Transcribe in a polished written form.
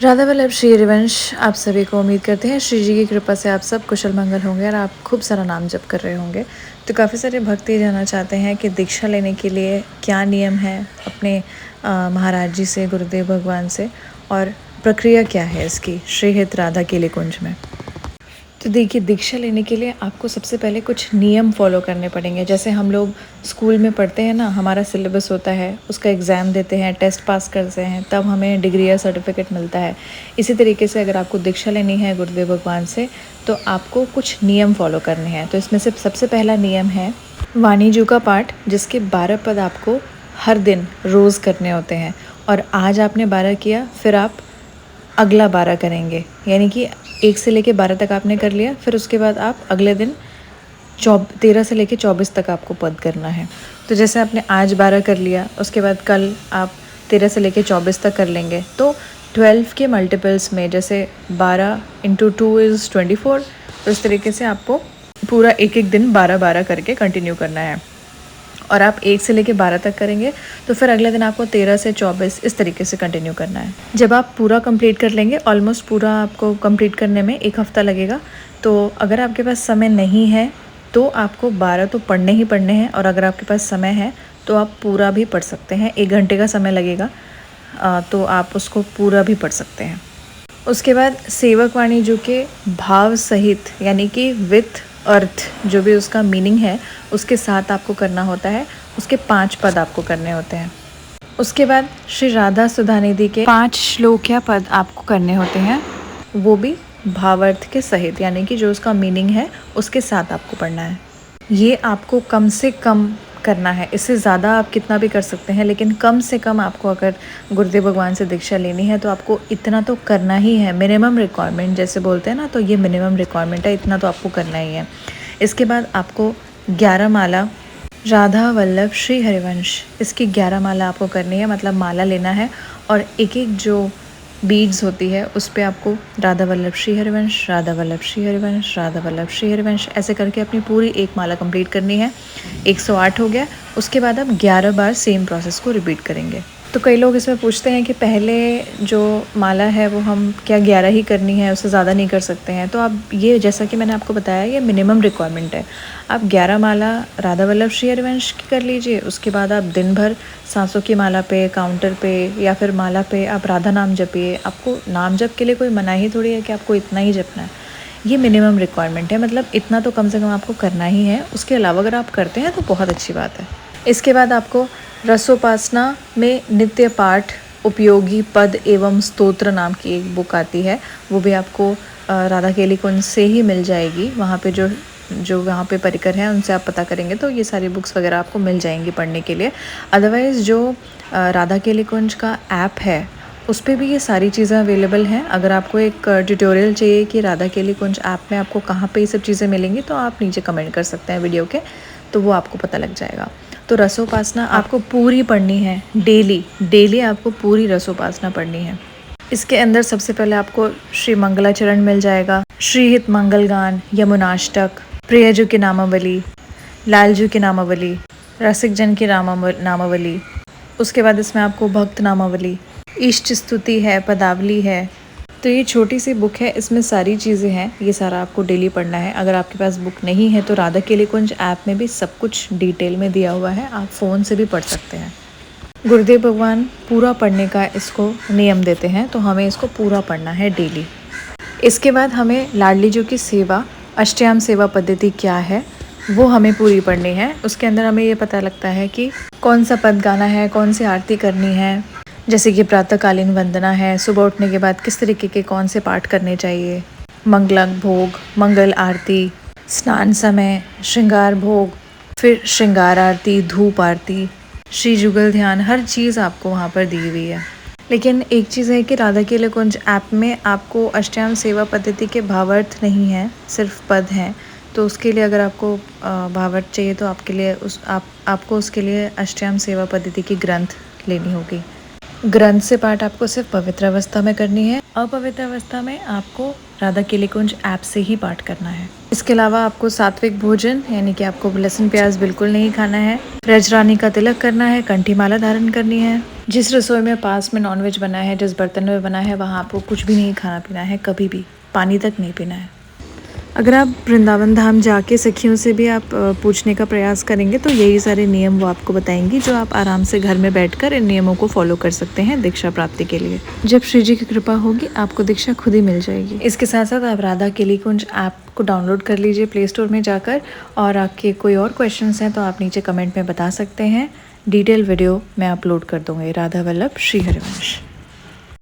राधा वल्लभ श्री हरिवंश आप सभी को उम्मीद करते हैं श्री जी की कृपा से आप सब कुशल मंगल होंगे और आप खूब सारा नाम जप कर रहे होंगे। तो काफ़ी सारे भक्त ये जानना चाहते हैं कि दीक्षा लेने के लिए क्या नियम है अपने महाराज जी से, गुरुदेव भगवान से, और प्रक्रिया क्या है इसकी श्रीहित राधा केली कुंज में। तो देखिए, दीक्षा लेने के लिए आपको सबसे पहले कुछ नियम फॉलो करने पड़ेंगे। जैसे हम लोग स्कूल में पढ़ते हैं ना, हमारा सिलेबस होता है, उसका एग्ज़ाम देते हैं, टेस्ट पास करते हैं, तब हमें डिग्री या सर्टिफिकेट मिलता है। इसी तरीके से अगर आपको दीक्षा लेनी है गुरुदेव भगवान से, तो आपको कुछ नियम फॉलो करने हैं। तो इसमें से सबसे पहला नियम है वाणीजू का पाठ, जिसके 12 पद आपको हर दिन रोज़ करने होते हैं। और आज आपने 12 किया, फिर आप अगला 12 करेंगे, यानी कि 1 से लेके 12 तक आपने कर लिया, फिर उसके बाद आप अगले दिन 13 से लेके 24 तक आपको पद करना है। तो जैसे आपने आज 12 कर लिया, उसके बाद कल आप 13 से लेके 24 तक कर लेंगे। तो 12 के मल्टीपल्स में, जैसे 12 × 2 = 24, तो इस तरीके से आपको पूरा एक एक दिन 12-12 करके कंटिन्यू करना है। और आप 1 से लेके 12 तक करेंगे, तो फिर अगले दिन आपको 13 से 24 इस तरीके से कंटिन्यू करना है। जब आप पूरा कंप्लीट कर लेंगे, ऑलमोस्ट पूरा आपको कंप्लीट करने में 1 हफ़्ता लगेगा। तो अगर आपके पास समय नहीं है तो आपको 12 तो पढ़ने ही पढ़ने हैं, और अगर आपके पास समय है तो आप पूरा भी पढ़ सकते हैं। 1 घंटे का समय लगेगा, तो आप उसको पूरा भी पढ़ सकते हैं। उसके बाद सेवक वाणी जो के भाव सहित, यानी कि विथ अर्थ, जो भी उसका मीनिंग है उसके साथ आपको करना होता है। उसके 5 पद आपको करने होते हैं। उसके बाद श्री राधा सुधानिधि के 5 श्लोक या पद आपको करने होते हैं, वो भी भावार्थ के सहित, यानी कि जो उसका मीनिंग है उसके साथ आपको पढ़ना है। ये आपको कम से कम करना है, इससे ज़्यादा आप कितना भी कर सकते हैं, लेकिन कम से कम आपको अगर गुरुदेव भगवान से दीक्षा लेनी है तो आपको इतना तो करना ही है। मिनिमम रिक्वायरमेंट जैसे बोलते हैं ना, तो ये मिनिमम रिक्वायरमेंट है, इतना तो आपको करना ही है। इसके बाद आपको 11 माला राधा वल्लभ श्री हरिवंश, इसकी 11 माला आपको करनी है, मतलब माला लेना है, और एक एक जो बीड्स होती है उस पर आपको राधा वल्लभ श्री हरिवंश, राधा वल्लभ श्री हरिवंश, राधा वल्लभ श्री हरिवंश ऐसे करके अपनी पूरी एक माला कंप्लीट करनी है। 108 हो गया। उसके बाद आप 11 बार सेम प्रोसेस को रिपीट करेंगे। तो कई लोग इसमें पूछते हैं कि पहले जो माला है वो हम क्या 11 ही करनी है, उससे ज़्यादा नहीं कर सकते हैं? तो आप ये, जैसा कि मैंने आपको बताया, ये मिनिमम रिक्वायरमेंट है। आप 11 माला राधा वल्लभ श्री हरिवंश की कर लीजिए। उसके बाद आप दिन भर सांसों की माला पे, काउंटर पे या फिर माला पे आप राधा नाम जपिए। आपको नाम जप के लिए कोई मनाही थोड़ी है कि आपको इतना ही जपना है। ये मिनिमम रिक्वायरमेंट है, मतलब इतना तो कम से कम आपको करना ही है। उसके अलावा अगर आप करते हैं तो बहुत अच्छी बात है। इसके बाद आपको रसोपासना में नित्य पाठ उपयोगी पद एवं स्तोत्र नाम की एक बुक आती है, वो भी आपको राधा केली कुंज से ही मिल जाएगी। वहाँ पे जो वहाँ पे परिकर हैं उनसे आप पता करेंगे तो ये सारी बुक्स वगैरह आपको मिल जाएंगी पढ़ने के लिए। अदरवाइज़ जो राधा केली कुंज का ऐप है उस पर भी ये सारी चीज़ें अवेलेबल हैं। अगर आपको एक ट्यूटोरियल चाहिए कि राधा केली कुंज ऐप में आपको कहाँ पे ये सब चीज़ें मिलेंगी, तो आप नीचे कमेंट कर सकते हैं वीडियो के, तो वो आपको पता लग जाएगा। तो रसोपासना आपको पूरी पढ़नी है, डेली आपको पूरी रसोपासना पढ़नी है। इसके अंदर सबसे पहले आपको श्री मंगलाचरण मिल जाएगा, श्रीहित मंगलगान, यमुनाष्टक, प्रियजू की नामावली, लालजू की नामावली, रसिक जन की नामावली। उसके बाद इसमें आपको भक्त नामावली, इष्ट स्तुति है, पदावली है। तो ये छोटी सी बुक है, इसमें सारी चीज़ें हैं, ये सारा आपको डेली पढ़ना है। अगर आपके पास बुक नहीं है तो राधा केली कुंज ऐप में भी सब कुछ डिटेल में दिया हुआ है, आप फ़ोन से भी पढ़ सकते हैं। गुरुदेव भगवान पूरा पढ़ने का इसको नियम देते हैं, तो हमें इसको पूरा पढ़ना है डेली। इसके बाद हमें लाडली जी की सेवा, अष्टयाम सेवा पद्धति क्या है वो हमें पूरी पढ़नी है। उसके अंदर हमें ये पता लगता है कि कौन सा पद गाना है, कौन सी आरती करनी है, जैसे कि प्रातःकालीन वंदना है, सुबह उठने के बाद किस तरीके के कौन से पाठ करने चाहिए, मंगलक भोग, मंगल आरती, स्नान समय, श्रृंगार भोग, फिर श्रृंगार आरती, धूप आरती, श्री जुगल ध्यान, हर चीज़ आपको वहाँ पर दी हुई है। लेकिन एक चीज़ है कि राधा केली कुंज ऐप में आपको अष्टयाम सेवा पद्धति के भावार्थ नहीं है, सिर्फ पद हैं। तो उसके लिए अगर आपको भावार्थ चाहिए तो आपके लिए आपको उसके लिए अष्टयाम सेवा पद्धति की ग्रंथ लेनी होगी। ग्रंथ से पाठ आपको सिर्फ पवित्र अवस्था में करनी है, अपवित्र अवस्था में आपको राधा केली कुंज ऐप से ही पाठ करना है। इसके अलावा आपको सात्विक भोजन यानी कि आपको लहसुन प्याज बिल्कुल नहीं खाना है। रजरानी का तिलक करना है, कंठी माला धारण करनी है। जिस रसोई में पास में नॉनवेज बना है, जिस बर्तन में बना है, वहाँ आपको कुछ भी नहीं खाना पीना है, कभी भी पानी तक नहीं पीना है। अगर आप वृंदावन धाम जाके सखियों से भी आप पूछने का प्रयास करेंगे तो यही सारे नियम वो आपको बताएंगी, जो आप आराम से घर में बैठकर इन नियमों को फॉलो कर सकते हैं दीक्षा प्राप्ति के लिए। जब श्री जी की कृपा होगी आपको दीक्षा खुद ही मिल जाएगी। इसके साथ साथ आप राधा केलीकुंज ऐप को डाउनलोड कर लीजिए प्ले स्टोर में जाकर, और आपके कोई और क्वेश्चंस हैं तो आप नीचे कमेंट में बता सकते हैं। डिटेल वीडियो मैं अपलोड कर दूँगी। राधा वल्लभ श्री हरिवंश।